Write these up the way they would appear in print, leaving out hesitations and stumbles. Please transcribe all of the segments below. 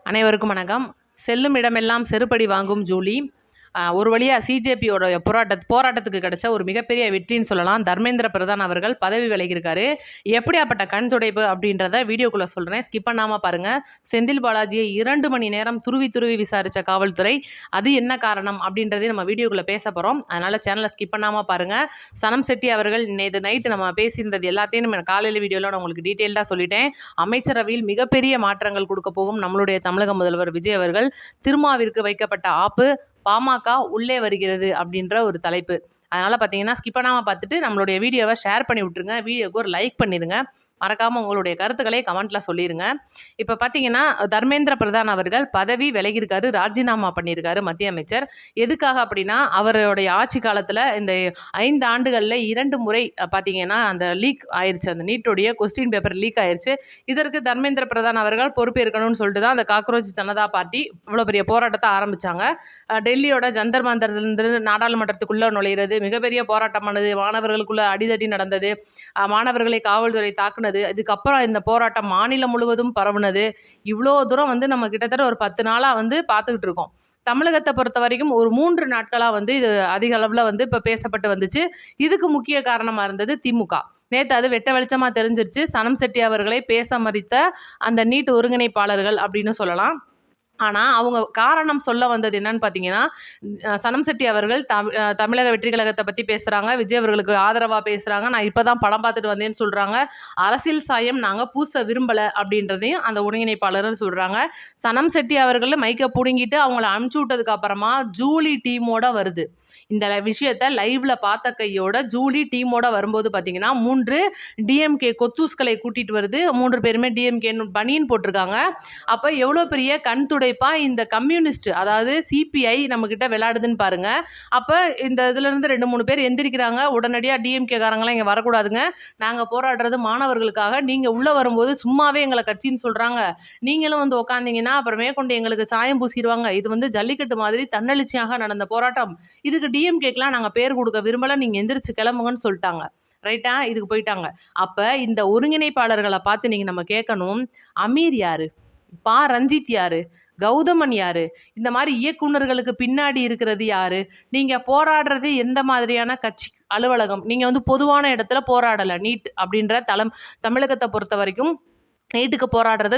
அனைவருக்கும் வணக்கம். செல்லும் இடமெல்லாம் செருப்படி வாங்கும் ஜூலி. ஒரு வழியாக சிஜேபியோட போராட்டத்துக்கு கிடைச்ச ஒரு மிகப்பெரிய வெற்றின்னு சொல்லலாம். தர்மேந்திர பிரதான் அவர்கள் பதவி விலகியிருக்காரு. எப்படியாப்பட்ட கண் துடைப்பு அப்படின்றத வீடியோக்குள்ளே சொல்கிறேன், ஸ்கிப் பண்ணாமல் பாருங்கள். செந்தில் பாலாஜியை 2 மணி நேரம் துருவி துருவி விசாரித்த காவல்துறை, அது என்ன காரணம் அப்படின்றதையும் நம்ம வீடியோக்குள்ளே பேச போகிறோம். அதனால் சேனலை ஸ்கிப் பண்ணாமல் பாருங்கள். சனம் செட்டி அவர்கள் நேற்று நைட்டு நம்ம பேசியிருந்தது எல்லாத்தையும் நம்ம காலையில் வீடியோவில் நான் உங்களுக்கு டீட்டெயில்டாக சொல்லிட்டேன். அமைச்சரவையில் மிகப்பெரிய மாற்றங்கள் கொடுக்க போகும் நம்மளுடைய தமிழக முதல்வர் விஜய் அவர்கள். திருமாவிற்கு வைக்கப்பட்ட ஆப்பு பாமக உள்ளே வருகிறது அப்படின்ற ஒரு தலைப்பு. அதனால் பார்த்தீங்கன்னா ஸ்கிப் பண்ணாமல் பார்த்துட்டு நம்மளுடைய வீடியோவை ஷேர் பண்ணி விட்டுருங்க. வீடியோக்கு ஒரு லைக் பண்ணிடுங்க. மறக்காமல் உங்களுடைய கருத்துக்களை கமெண்ட்டில் சொல்லிடுங்க. இப்போ பார்த்தீங்கன்னா தர்மேந்திர பிரதான் அவர்கள் பதவி விலகியிருக்காரு, ராஜினாமா பண்ணியிருக்காரு மத்திய அமைச்சர். எதுக்காக அப்படின்னா அவருடைய ஆட்சி காலத்தில் இந்த 5 ஆண்டுகளில் 2 முறை பார்த்தீங்கன்னா அந்த லீக் ஆயிடுச்சு, அந்த நீட்டுடைய கொஸ்டின் பேப்பர் லீக் ஆயிடுச்சு. இதற்கு தர்மேந்திர பிரதான் அவர்கள் பொறுப்பேற்கணும்னு சொல்லிட்டு தான் அந்த காக்ரோச் ஜனதா பார்ட்டி இவ்வளோ பெரிய போராட்டத்தை ஆரம்பித்தாங்க. டெல்லியோட ஜந்தர் மந்தர்லேருந்து நாடாளுமன்றத்துக்குள்ளே நுழையிறது மிகப்பெரிய போராட்டமானது. மாணவர்களுக்குள்ளே அடிதடி நடந்தது, மாணவர்களை காவல்துறை தாக்குனது. இதுக்கப்புறம் இந்த போராட்டம் மாநிலம் முழுவதும் பரவுனது. இவ்வளோ தூரம் நம்ம கிட்டத்தட்ட ஒரு 10 நாளாக பார்த்துக்கிட்டு இருக்கோம். தமிழகத்தை பொறுத்த வரைக்கும் ஒரு 3 நாட்களாக இது அதிக அளவில் இப்போ பேசப்பட்டு வந்துச்சு. இதுக்கு முக்கிய காரணமாக இருந்தது திமுக. நேற்று அது வெட்ட வெளிச்சமாக தெரிஞ்சிருச்சு. சனம் செட்டி அவர்களை பேச மறித்த அந்த நீட் ஒருங்கிணைப்பாளர்கள் அப்படின்னு சொல்லலாம். ஆனால் அவங்க காரணம் சொல்ல வந்தது என்னன்னு பார்த்தீங்கன்னா, சனம் செட்டி அவர்கள் தமிழக வெற்றி கழகத்தை பற்றி பேசுகிறாங்க, விஜய் அவர்களுக்கு ஆதரவாக பேசுகிறாங்க. நான் இப்போ தான் படம் பார்த்துட்டு வந்தேன்னு சொல்கிறாங்க. அரசியல் சாயம் நாங்கள் பூச விரும்பலை அப்படின்றதையும் அந்த ஒருங்கிணைப்பாளர்கள் சொல்கிறாங்க. சனம் செட்டி அவர்கள் மைக்கை பிடுங்கிட்டு அவங்கள அனுப்பிச்சி விட்டதுக்கு அப்புறமா ஜூலி டீமோட வருது. இந்த விஷயத்தை லைவ்ல பார்த்த கையோட ஜூலி டீமோட வரும்போது பார்த்தீங்கன்னா 3 டிஎம்கே கொத்தூஸ்களை கூட்டிகிட்டு வருது. 3 பேருமே டிஎம்கேன்னு பனியன் போட்டிருக்காங்க. அப்போ எவ்வளோ பெரிய கண் துடைப்பா இந்த கம்யூனிஸ்ட், அதாவது சிபிஐ நம்மக்கிட்ட விளையாடுதுன்னு பாருங்க. அப்போ இந்த இதுலேருந்து 2-3 பேர் எந்திரிக்கிறாங்க. உடனடியாக டிஎம்கே காரங்களாம் இங்கே வரக்கூடாதுங்க, நாங்கள் போராடுறது மாணவர்களுக்காக, நீங்கள் உள்ளே வரும்போது சும்மாவே எங்களை கட்சின்னு சொல்கிறாங்க, நீங்களும் உட்காந்திங்கன்னா அப்புறமே கொண்டு எங்களுக்கு சாயம் பூசிடுவாங்க. இது ஜல்லிக்கட்டு மாதிரி தன்னெழுச்சியாக நடந்த போராட்டம். இதுக்கு டிஎம்கேக்கெலாம் நாங்கள் பேர் கொடுக்க விரும்பலை, நீங்கள் எந்திரிச்சு கிளம்புங்கன்னு சொல்லிட்டாங்க. ரைட்டா? இதுக்கு போயிட்டாங்க. அப்போ இந்த ஒருங்கிணைப்பாளர்களை பார்த்து நீங்கள் நம்ம கேட்கணும், அமீர் யாரு, ரஞ்சித் யாரு, கௌதமன் யாரு, இந்த மாதிரி இயக்குனர்களுக்கு பின்னாடி இருக்கிறது யாரு, நீங்கள் போராடுறது எந்த மாதிரியான கட்சி அலுவலகம், நீங்கள் பொதுவான இடத்துல போராடலை. நீட் அப்படின்ற தமிழகத்தை பொறுத்த வரைக்கும் நீட்டுக்கு போராடுறது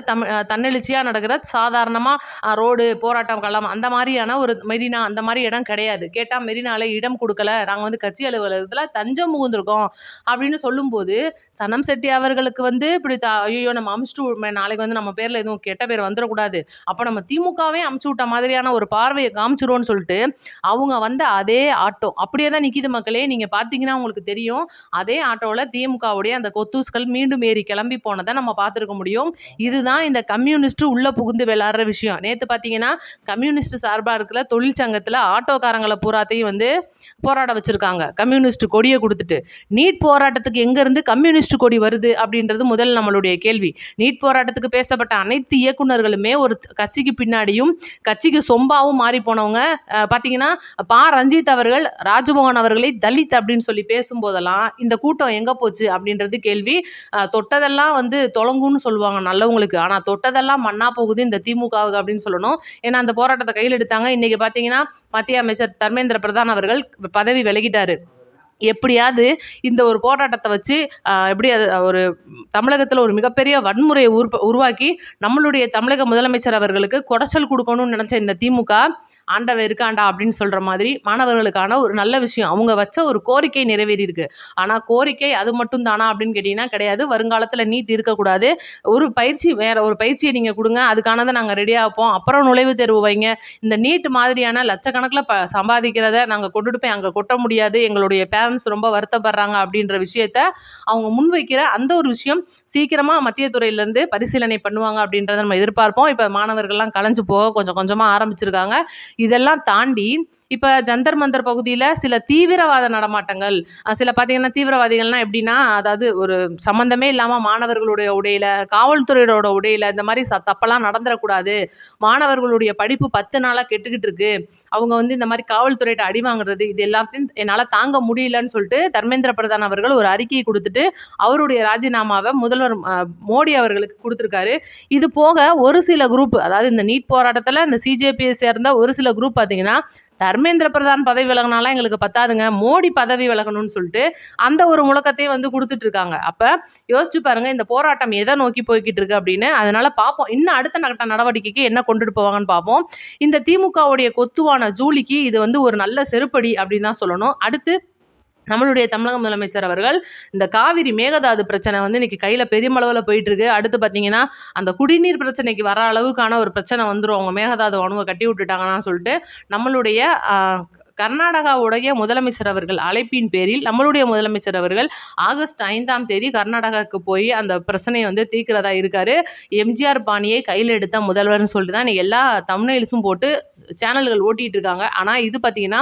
தன்னெழுச்சியாக நடக்கிற சாதாரணமாக ரோடு போராட்டம் களம் அந்த மாதிரியான ஒரு மெரினா அந்த மாதிரி இடம் கிடையாது. கேட்டால் மெரினாவில் இடம் கொடுக்கல, நாங்கள் கட்சி அலுவலகத்தில் தஞ்சம் புகுந்திருக்கோம் அப்படின்னு சொல்லும்போது சனம் செட்டி அவர்களுக்கு இப்படி ஐயோ நம்ம அமுச்சிட்டு நாளைக்கு நம்ம பேரில் எதுவும் கெட்ட பேர் வந்துடக்கூடாது, அப்போ நம்ம திமுகவே அமுச்சு விட்ட மாதிரியான ஒரு பார்வையை காமிச்சிருவோன்னு சொல்லிட்டு அவங்க அதே ஆட்டோ அப்படியே தான் நிற்கிது மக்களே. நீங்கள் பார்த்தீங்கன்னா உங்களுக்கு தெரியும், அதே ஆட்டோவில் திமுகவுடைய அந்த கொத்தூஸ்கள் மீண்டும் ஏறி கிளம்பி போனதை நம்ம பார்த்துருக்க முடியும். இதுதான் இந்த கம்யூனிஸ்ட் உள்ள புகுந்து விளையாடுற விஷயம். நேற்று பார்த்தீங்கன்னா கம்யூனிஸ்ட் சார்பாக இருக்கிற தொழிற்சங்கத்தில் ஆட்டோக்காரங்களை பூராத்தையும் போராட வச்சிருக்காங்க, கம்யூனிஸ்ட் கொடியை கொடுத்துட்டு. நீட் போராட்டத்துக்கு எங்கேருந்து கம்யூனிஸ்ட் கொடி வருது அப்படின்றது முதல் நம்மளுடைய கேள்வி. நீட் போராட்டத்துக்கு பேசப்பட்ட அனைத்து இயக்குநர்களுமே ஒரு கட்சிக்கு பின்னாடியும் கட்சிக்கு சொம்பாவும் மாறி போனவங்க. பார்த்தீங்கன்னா ரஞ்சித் அவர்கள் ராஜ்மோகன் அவர்களை தலித் அப்படின்னு சொல்லி பேசும்போதெல்லாம் இந்த கூட்டம் எங்கே போச்சு அப்படின்றது கேள்வி. தொட்டதெல்லாம் தொலங்குன்னு சொல்லுவாங்க நல்லவங்களுக்கு, ஆனால் தொட்டதெல்லாம் மண்ணா போகுது இந்த திமுகவுக்கு அப்படின்னு சொல்லணும். ஏன்னா அந்த போராட்டத்தை கையில் எடுத்தாங்க. இன்றைக்கி பார்த்தீங்கன்னா மத்திய அமைச்சர் தர்மேந்திர பிரதான் அவர்கள் பதவி விலகிட்டாரு. எப்படியாவது இந்த ஒரு போராட்டத்தை வச்சு எப்படி அது ஒரு தமிழகத்தில் ஒரு மிகப்பெரிய வன்முறையை உருவாக்கி நம்மளுடைய தமிழக முதலமைச்சர் அவர்களுக்கு குடைச்சல் கொடுக்கணும்னு நினச்ச இந்த திமுக ஆண்டவன் இருக்காண்டா அப்படின்னு சொல்கிற மாதிரி மாணவர்களுக்கான ஒரு நல்ல விஷயம், அவங்க வச்ச ஒரு கோரிக்கை நிறைவேறியிருக்கு. ஆனால் கோரிக்கை அது மட்டும் தானா அப்படின்னு கேட்டிங்கன்னா கிடையாது. வருங்காலத்தில் நீட் இருக்கக்கூடாது, ஒரு பயிற்சி வேறு ஒரு பயிற்சியை நீங்கள் கொடுங்க, அதுக்கானதை நாங்கள் ரெடியாக வைப்போம், அப்புறம் நுழைவுத் தேர்வு வைங்க. இந்த நீட் மாதிரியான லட்சக்கணக்கில் சம்பாதிக்கிறத நாங்கள் கொண்டுட்டு போய் அங்கே கொட்ட முடியாது, எங்களுடைய பேரண்ட்ஸ் ரொம்ப வருத்தப்படுறாங்க அப்படின்ற விஷயத்த அவங்க முன்வைக்கிற அந்த ஒரு விஷயம் சீக்கிரமாக மத்திய துறையிலேருந்து பரிசீலனை பண்ணுவாங்க அப்படின்றத நம்ம எதிர்பார்ப்போம். இப்போ மாணவர்கள்லாம் கலைஞ்சு போக கொஞ்சம் கொஞ்சமாக ஆரம்பிச்சிருக்காங்க. இதெல்லாம் தாண்டி இப்போ ஜந்தர் மந்தர் பகுதியில் சில தீவிரவாத நடமாட்டங்கள், சில பார்த்தீங்கன்னா தீவிரவாதிகள்லாம் எப்படின்னா, அதாவது ஒரு சம்மந்தமே இல்லாமல் மாணவர்களுடைய உடையில், காவல்துறையோட உடையில் இந்த மாதிரி தப்பெல்லாம் நடந்துடக்கூடாது, மாணவர்களுடைய படிப்பு 10 நாளாக கெட்டுக்கிட்டு இருக்கு, அவங்க இந்த மாதிரி காவல்துறையிட்ட அடி வாங்குறது, இது எல்லாத்தையும் என்னால் தாங்க முடியல இல்லைன்னு சொல்லிட்டு தர்மேந்திர பிரதான் அவர்கள் ஒரு அறிக்கையை கொடுத்துட்டு அவருடைய ராஜினாமாவை முதல்வர் மோடி அவர்களுக்கு கொடுத்துருக்காரு. இது போக ஒரு சில குரூப், அதாவது இந்த நீட் போராட்டத்தில் இந்த சிஜேபியை சேர்ந்த ஒரு சில குரூப் பார்த்தீங்கன்னா, தர்மேந்திர பிரதான் பதவி விலகினாலாம் எங்களுக்கு பத்தாதுங்க, மோடி பதவி விலகணும்னு சொல்லிட்டு அந்த ஒரு முழக்கத்தையும் வந்து கொடுத்துட்டு இருக்காங்க. அப்போ யோசிச்சு பாருங்க, இந்த போராட்டம் எதை நோக்கி போய்கிட்டு இருக்கு அப்படின்னு. அதனால பார்ப்போம், இன்னும் அடுத்த கட்ட நடவடிக்கைக்கு என்ன கொண்டுட்டு போவாங்கன்னு பார்ப்போம். இந்த திமுகவுடைய கொத்துவான ஜூலிக்கு இது வந்து ஒரு நல்ல செருப்படி அப்படின்னு தான் சொல்லணும். அடுத்து நம்மளுடைய தமிழக முதலமைச்சர் அவர்கள் இந்த காவிரி மேகதாது பிரச்சனை வந்து இன்னைக்கு கையில் பெருமளவில் போயிட்டு இருக்கு. அடுத்து பார்த்தீங்கன்னா அந்த குடிநீர் பிரச்சனைக்கு வர அளவுக்கான ஒரு பிரச்சனை வந்துடும், அவங்க மேகதாது அணுவை கட்டி விட்டுட்டாங்கன்னா சொல்லிட்டு நம்மளுடைய கர்நாடகாவுடைய முதலமைச்சர் அவர்கள் அழைப்பின் பேரில் நம்மளுடைய முதலமைச்சர் அவர்கள் ஆகஸ்ட் 5ஆம் தேதி கர்நாடகாவுக்கு போய் அந்த பிரச்சனையை வந்து தீர்க்கிறதா இருக்காரு. எம்ஜிஆர் பாணியை கையில் எடுத்த முதல்வர்னு சொல்லிட்டு தான் இன்னைக்கு எல்லா தமிழ்நெல்ஸும் போட்டு சேனல்கள் ஓட்டிகிட்டு இருக்காங்க. ஆனால் இது பார்த்தீங்கன்னா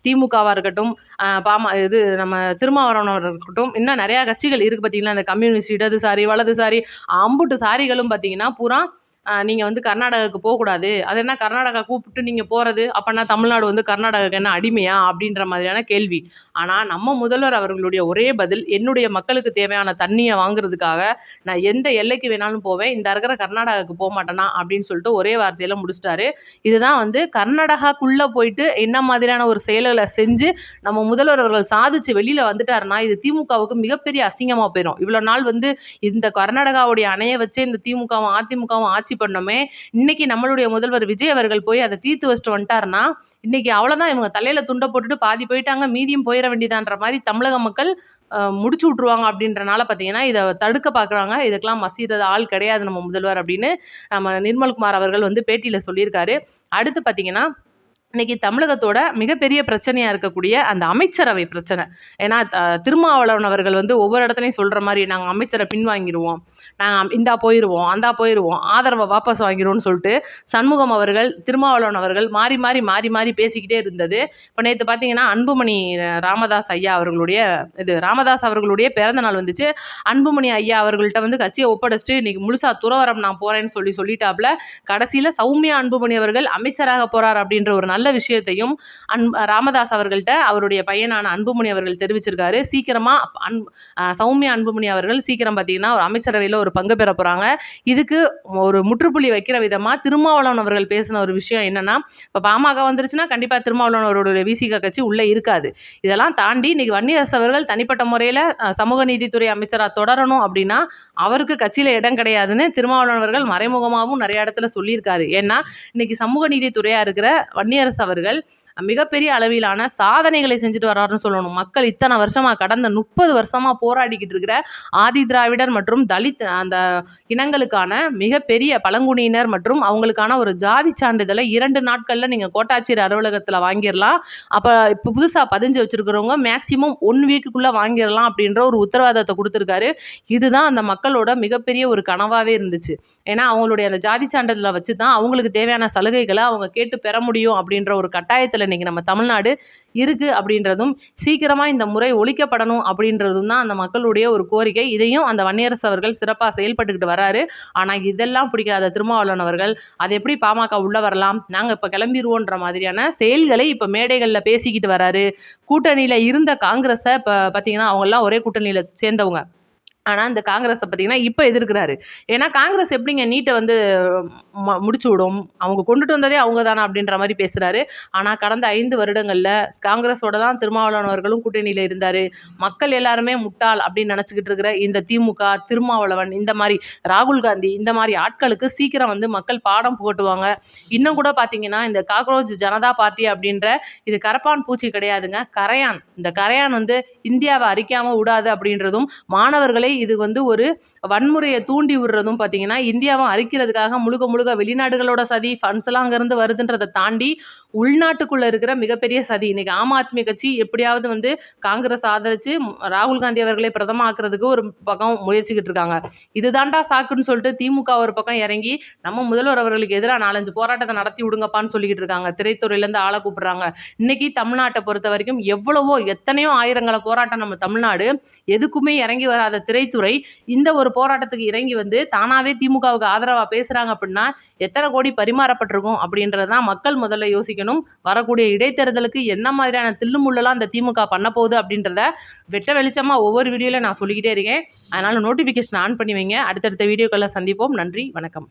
திமுகவாக இருக்கட்டும், இது நம்ம திருமாவளவனாக இருக்கட்டும், இன்னும் நிறையா கட்சிகள் இருக்குது பார்த்தீங்கன்னா, இந்த கம்யூனிஸ்ட், இடதுசாரி, வலதுசாரி, அம்புட்டு சாரிகளும் பார்த்தீங்கன்னா பூரா நீங்கள் வந்து கர்நாடகாவுக்கு போகக்கூடாது, அது என்ன கர்நாடகா கூப்பிட்டு நீங்கள் போகிறது, அப்போனா தமிழ்நாடு வந்து கர்நாடகாவுக்கு என்ன அடிமையா அப்படின்ற மாதிரியான கேள்வி. ஆனால் நம்ம முதல்வர் அவர்களுடைய ஒரே பதில், என்னுடைய மக்களுக்கு தேவையான தண்ணியை வாங்குறதுக்காக நான் எந்த எல்லைக்கு வேணாலும் போவேன், இந்த இருக்கிற கர்நாடகாவுக்கு போக மாட்டேனா அப்படின்னு சொல்லிட்டு ஒரே வார்த்தையில் முடிச்சிட்டாரு. இதுதான் வந்து கர்நாடகாக்குள்ளே போயிட்டு என்ன மாதிரியான ஒரு செயல்களை செஞ்சு நம்ம முதல்வர் அவர்கள் சாதிச்சு வெளியில் வந்துட்டாருன்னா இது திமுகவுக்கு மிகப்பெரிய அசிங்கமாக போயிடும். இவ்வளோ நாள் வந்து இந்த கர்நாடகாவுடைய அணையை வச்சே இந்த திமுகவும் அதிமுகவும் ஆட்சி பண்ணோமே, இன்னைக்கு நம்மளுடைய முதல்வர் விஜய் அவர்கள் போய் அதை தீர்த்து வச்சுட்டு வந்துட்டாருன்னா இன்னைக்கு அவ்வளோதான், இவங்க தலையில் துண்டை போட்டுட்டு பாதி போயிட்டாங்க, மீதியும் போயிட வேண்டியதான்ற மாதிரி தமிழக மக்கள் முடிச்சு விட்ருவாங்க. அப்படின்றனால பார்த்தீங்கன்னா இதை தடுக்க பார்க்குறாங்க. இதுக்கெல்லாம் மசீத ஆள் கிடையாது நம்ம முதல்வர் அப்படின்னு நம்ம நிர்மல்குமார் அவர்கள் வந்து பேட்டியில் சொல்லியிருக்காரு. அடுத்து பார்த்தீங்கன்னா இன்னைக்கு தமிழகத்தோட மிகப்பெரிய பிரச்சனையாக இருக்கக்கூடிய அந்த அமைச்சரவை பிரச்சனை. ஏன்னா திருமாவளவன் அவர்கள் வந்து ஒவ்வொரு இடத்துலையும் சொல்கிற மாதிரி நாங்கள் அமைச்சரை பின்வாங்கிடுவோம், நாங்கள் இந்தா போயிடுவோம், அந்தா போயிடுவோம், ஆதரவை வாபஸ் வாங்கிடுவோம்னு சொல்லிட்டு சண்முகம் அவர்கள், திருமாவளவன் அவர்கள் மாறி மாறி மாறி மாறி பேசிக்கிட்டே இருந்தது. இப்போ நேற்று பார்த்தீங்கன்னா அன்புமணி ராமதாஸ் ஐயா அவர்களுடைய ராமதாஸ் அவர்களுடைய பிறந்த நாள் வந்துச்சு. அன்புமணி ஐயா அவர்கள்ட்ட வந்து கட்சியை ஒப்படைச்சிட்டு இன்னைக்கு முழுசா துறவரம் நான் போகிறேன்னு சொல்லிட்டாப்புல. கடைசியில் சௌமியா அன்புமணி அவர்கள் அமைச்சராக போகிறார் அப்படின்ற ஒரு நல்ல விஷயத்தையும் ராமதாஸ் அவர்கள்ட்ட அவருடைய பையனான அன்புமணி அவர்கள் தெரிவிச்சிருக்காரு. சீக்கிரமா சௌமியா அன்புமணி அவர்கள் சீக்கிரம் பார்த்தீங்கன்னா ஒரு அமைச்சரவையில் ஒரு பங்கு பெற போறாங்க. இதுக்கு ஒரு முற்றுப்புள்ளி வைக்கிற விதமா திருமாவளவன் அவர்கள் பேசின ஒரு விஷயம் என்னன்னா, இப்போ பாமக வந்துருச்சுன்னா கண்டிப்பா திருமாவளவன் அவருடைய விசிக கட்சி உள்ள இருக்காது. இதெல்லாம் தாண்டி இன்னைக்கு வன்னியரசு அவர்கள் தனிப்பட்ட முறையில் சமூக நீதித்துறை அமைச்சராக தொடரணும் அப்படின்னா அவருக்கு கட்சியில் இடம் கிடையாதுன்னு திருமாவளவன் அவர்கள் மறைமுகமாகவும் நிறைய இடத்துல சொல்லியிருக்காரு. ஏன்னா இன்னைக்கு சமூக நீதித்துறையாக இருக்கிற வன்னியரசு அவர்கள் மிகப்பெரிய அளவிலான சாதனைகளை செஞ்சுட்டு வர்றாருன்னு சொல்லணும். மக்கள் இத்தனை வருஷமா, கடந்த 30 வருஷமா போராடிக்கிட்டு இருக்கிற ஆதி திராவிடர் மற்றும் தலித் அந்த இனங்களுக்கான மிகப்பெரிய பழங்குடியினர் மற்றும் அவங்களுக்கான ஒரு ஜாதி சான்றிதழை 2 நாட்களில் நீங்கள் கோட்டாட்சியர் அலுவலகத்தில் வாங்கிடலாம். அப்போ இப்போ புதுசாக பதிஞ்சு வச்சுருக்கிறவங்க மேக்சிமம் 1 வீக்குக்குள்ளே வாங்கிடலாம் அப்படின்ற ஒரு உத்தரவாதத்தை கொடுத்துருக்காரு. இதுதான் அந்த மக்களோட மிகப்பெரிய ஒரு கனவாகவே இருந்துச்சு. ஏன்னா அவங்களுடைய அந்த ஜாதி சான்றிதழை வச்சு தான் அவங்களுக்கு தேவையான சலுகைகளை அவங்க கேட்டு பெற முடியும் அப்படின்ற ஒரு கட்டாயத்தில் இன்னைக்கு நம்ம தமிழ்நாடு இருக்கு அப்படின்றதும், சீக்கிரமா இந்த முறை ஒழிக்கப்படணும் அப்படின்றதும் தான் அந்த மக்களுடைய ஒரு கோரிக்கை. இதையும் அந்த வன்னியரசு அவர்கள் சிறப்பாக செயல்பட்டுக்கிட்டு வராரு. ஆனால் இதெல்லாம் பிடிக்காத திருமாவளவன் அவர்கள் அதை எப்படி பாமக உள்ள வரலாம், நாங்கள் இப்போ கிளம்பிடுவோன்ற மாதிரியான செயல்களை இப்போ மேடைகளில் பேசிக்கிட்டு வராரு. கூட்டணியில் இருந்த காங்கிரஸை இப்போ பார்த்தீங்கன்னா அவங்கெல்லாம் ஒரே கூட்டணியில் சேர்ந்தவங்க, ஆனால் இந்த காங்கிரஸை பார்த்தீங்கன்னா இப்போ எதிர்க்கிறாரு. ஏன்னா காங்கிரஸ் எப்படிங்க நீட்டை வந்து முடிச்சு விடும், அவங்க கொண்டுட்டு வந்ததே அவங்க தானே அப்படின்ற மாதிரி பேசுகிறாரு. ஆனால் கடந்த 5 வருடங்களில் காங்கிரஸோட தான் திருமாவளவன் அவர்களும் கூட்டணியில் இருந்தார். மக்கள் எல்லாருமே முட்டாள் அப்படின்னு நினச்சிக்கிட்டு இருக்கிற இந்த திமுக, திருமாவளவன், இந்த மாதிரி ராகுல் காந்தி, இந்த மாதிரி ஆட்களுக்கு சீக்கிரம் வந்து மக்கள் பாடம் புகட்டுவாங்க. இன்னும் கூட பார்த்தீங்கன்னா இந்த காக்ரோச் ஜனதா பார்ட்டி அப்படின்ற இது கரப்பான் பூச்சி கிடையாதுங்க, கரையான். இந்த கரையான் வந்து இந்தியாவை அரிக்காமல் விடாது அப்படின்றதும், மாணவர்களை இது வந்து ஒரு வன்முறையை தூண்டி விடுறதும் பார்த்தீங்கன்னா இந்தியாவை அரிக்கிறதுக்காக முழுக்க முழுக்க வெளிநாடுகளோட சதி, ஃபண்ட்ஸ் எல்லாம் அங்கேருந்து வருதுன்றதை தாண்டி உள்நாட்டுக்குள்ளே இருக்கிற மிகப்பெரிய சதி. இன்னைக்கு ஆம் ஆத்மி கட்சி எப்படியாவது வந்து காங்கிரஸ் ஆதரித்து ராகுல் காந்தி அவர்களை பிரதம ஆக்குறதுக்கு ஒரு பக்கம் முயற்சிக்கிட்டு இருக்காங்க. இதுதாண்டா சாக்குன்னு சொல்லிட்டு திமுக ஒரு பக்கம் இறங்கி நம்ம முதல்வர் அவர்களுக்கு எதிராக 4-5 போராட்டத்தை நடத்தி விடுங்கப்பான்னு சொல்லிக்கிட்டு இருக்காங்க. திரைத்துறையிலேருந்து ஆளை கூப்பிடுறாங்க. இன்னைக்கு தமிழ்நாட்டை பொறுத்த வரைக்கும் எத்தனையோ ஆயிரங்களை போராட்டம் நம்ம தமிழ்நாடு, எதுக்குமே இறங்கி வராத திரைத்துறை இந்த ஒரு போராட்டத்துக்கு இறங்கி வந்து தானாகவே திமுகவுக்கு ஆதரவாக பேசுகிறாங்க அப்படின்னா எத்தனை கோடி பரிமாறப்பட்டிருக்கும் அப்படின்றதான் மக்கள் முதல்ல யோசிக்கணும். யோசிக்கணும். வரக்கூடிய இடைத்தேர்தலுக்கு என்ன மாதிரியான தில்லுமுள்ளலாம் இந்த திமுக பண்ண போகுது அப்படின்றத வெட்ட வெளிச்சமாக ஒவ்வொரு வீடியோவில் நான் சொல்லிக்கிட்டே இருக்கேன். அதனால் நோட்டிஃபிகேஷன் ஆன் பண்ணி வைங்க. அடுத்தடுத்த வீடியோக்களில் சந்திப்போம். நன்றி, வணக்கம்.